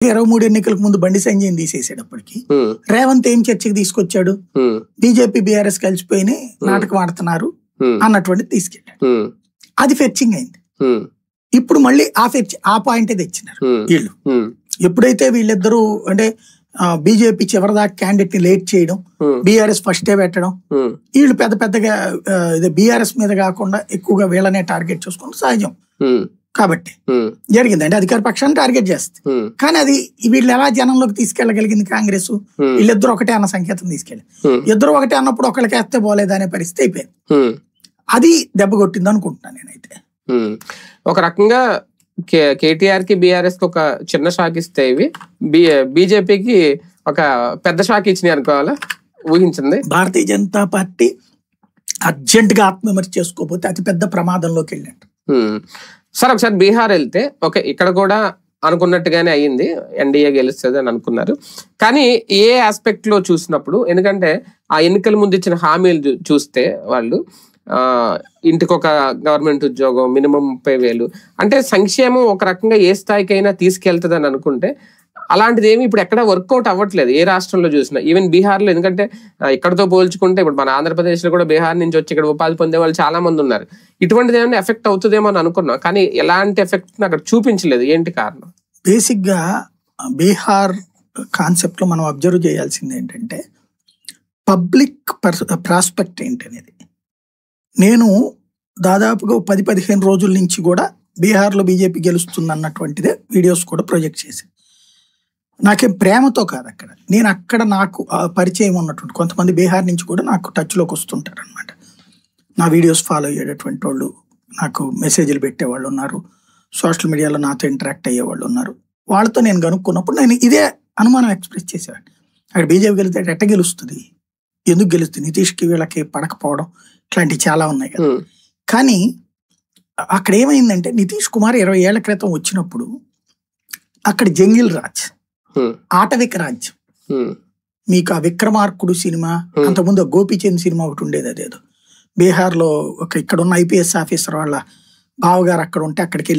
23 ఎన్నికలకు ముందు బండి సంజయ్ తీసేసేటప్పటికి రేవంత్ ఏం చర్చకి తీసుకొచ్చాడు, బీజేపీ బీఆర్ఎస్ కలిసిపోయి నాటకం ఆడుతున్నారు అన్నటువంటి తీసుకెళ్ళాడు. అది ఫెచ్చింగ్ అయింది. ఇప్పుడు మళ్ళీ ఆ పాయింటే తెచ్చినారు వీళ్ళు. ఎప్పుడైతే వీళ్ళిద్దరూ అంటే బీజేపీ చివరిదాకా క్యాండిడేట్ ని లేట్ చేయడం, బీఆర్ఎస్ ఫస్టే పెట్టడం, వీళ్ళు పెద్ద పెద్దగా బీఆర్ఎస్ మీద కాకుండా ఎక్కువగా వీళ్ళనే టార్గెట్ చేసుకోవడం సహజం కాబట్టి జరిగింది. అంటే అధికార పక్షాన్ని టార్గెట్ చేస్తుంది. కానీ అది వీళ్ళు ఎలా జనంలోకి తీసుకెళ్లగలిగింది కాంగ్రెస్, వీళ్ళిద్దరు ఒకటే అన్న సంకేతం తీసుకెళ్ళి ఇద్దరు ఒకటే అన్నప్పుడు ఒకరికి వేస్తే పోలేదు అనే పరిస్థితి అయిపోయింది. అది దెబ్బ కొట్టింది అనుకుంటున్నాను నేనైతే. ఒక రకంగా కేటీఆర్ కి బీఆర్ఎస్ కి ఒక చిన్న షాక్ ఇస్తే ఇవి బీజేపీకి ఒక పెద్ద షాక్ ఇచ్చినాయి అనుకోవాలా, ఊహించింది. భారతీయ జనతా పార్టీ అర్జెంట్ గా ఆత్మవిమర్శ చేసుకోకపోతే అతి పెద్ద ప్రమాదంలోకి వెళ్ళినట్టు. సార్ ఒకసారి బీహార్ వెళ్తే ఓకే, ఇక్కడ కూడా అనుకున్నట్టుగానే అయ్యింది, ఎన్డీఏ గెలుస్తుంది అని అనుకున్నారు. కానీ ఏ ఆస్పెక్ట్ లో చూసినప్పుడు, ఎందుకంటే ఆ ఎన్నికల ముందు ఇచ్చిన హామీలు చూస్తే వాళ్ళు ఇంటికి ఒక గవర్నమెంట్ ఉద్యోగం, మినిమం 30,000 అంటే సంక్షేమం ఒక రకంగా ఏ స్థాయికైనా తీసుకెళ్తుంది అని అనుకుంటే అలాంటిది ఏమి ఇప్పుడు ఎక్కడ వర్కౌట్ అవ్వట్లేదు ఏ రాష్ట్రంలో చూసినా, ఈవెన్ బీహార్లో. ఎందుకంటే ఇక్కడతో పోల్చుకుంటే ఇప్పుడు మన ఆంధ్రప్రదేశ్లో కూడా బీహార్ నుంచి వచ్చి ఇక్కడ ఉపాధి పొందే వాళ్ళు చాలా మంది ఉన్నారు. ఇటువంటిది ఏమైనా ఎఫెక్ట్ అవుతుందేమో అని అనుకున్నాం, కానీ ఎలాంటి ఎఫెక్ట్ అక్కడ చూపించలేదు. ఏంటి కారణం? బేసిక్ గా బీహార్ కాన్సెప్ట్ లో మనం అబ్జర్వ్ చేయాల్సింది ఏంటంటే పబ్లిక్ ప్రాస్పెక్ట్ ఏంటనేది. నేను దాదాపుగా 10-15 రోజుల నుంచి కూడా బీహార్లో బీజేపీ గెలుస్తుంది అన్నటువంటిదే వీడియోస్ కూడా ప్రొజెక్ట్ చేశాను. నాకేం ప్రేమతో కాదు, అక్కడ నేను అక్కడ నాకు పరిచయం ఉన్నటువంటి కొంతమంది బీహార్ నుంచి కూడా నాకు టచ్లోకి వస్తుంటారు అనమాట. నా వీడియోస్ ఫాలో అయ్యేటటువంటి వాళ్ళు, నాకు మెసేజ్లు పెట్టేవాళ్ళు ఉన్నారు, సోషల్ మీడియాలో నాతో ఇంటరాక్ట్ అయ్యేవాళ్ళు ఉన్నారు. వాళ్ళతో నేను కనుక్కున్నప్పుడు నేను ఇదే అనుమానం ఎక్స్ప్రెస్ చేసేవాడిని. అక్కడ బీజేపీ గెలిస్తే ఎట్ట గెలుస్తుంది, ఎందుకు గెలుస్తుంది, నితీష్కి వీళ్ళకి పడకపోవడం ఇట్లాంటివి చాలా ఉన్నాయి కదా. కానీ అక్కడ ఏమైందంటే నితీష్ కుమార్ 20 ఏళ్ల క్రితం వచ్చినప్పుడు అక్కడ జంగిల్ రాజ్, ఆటవిక రాజ్యం, మీకు ఆ విక్రమార్కుడు సినిమా, అంతకుముందు గోపీచంద్ సినిమా ఒకటి ఉండేది, అదేదో బీహార్లో ఇక్కడ ఉన్న IPS ఆఫీసర్ వాళ్ళ బావగారు అక్కడ ఉంటే అక్కడికి వెళ్ళి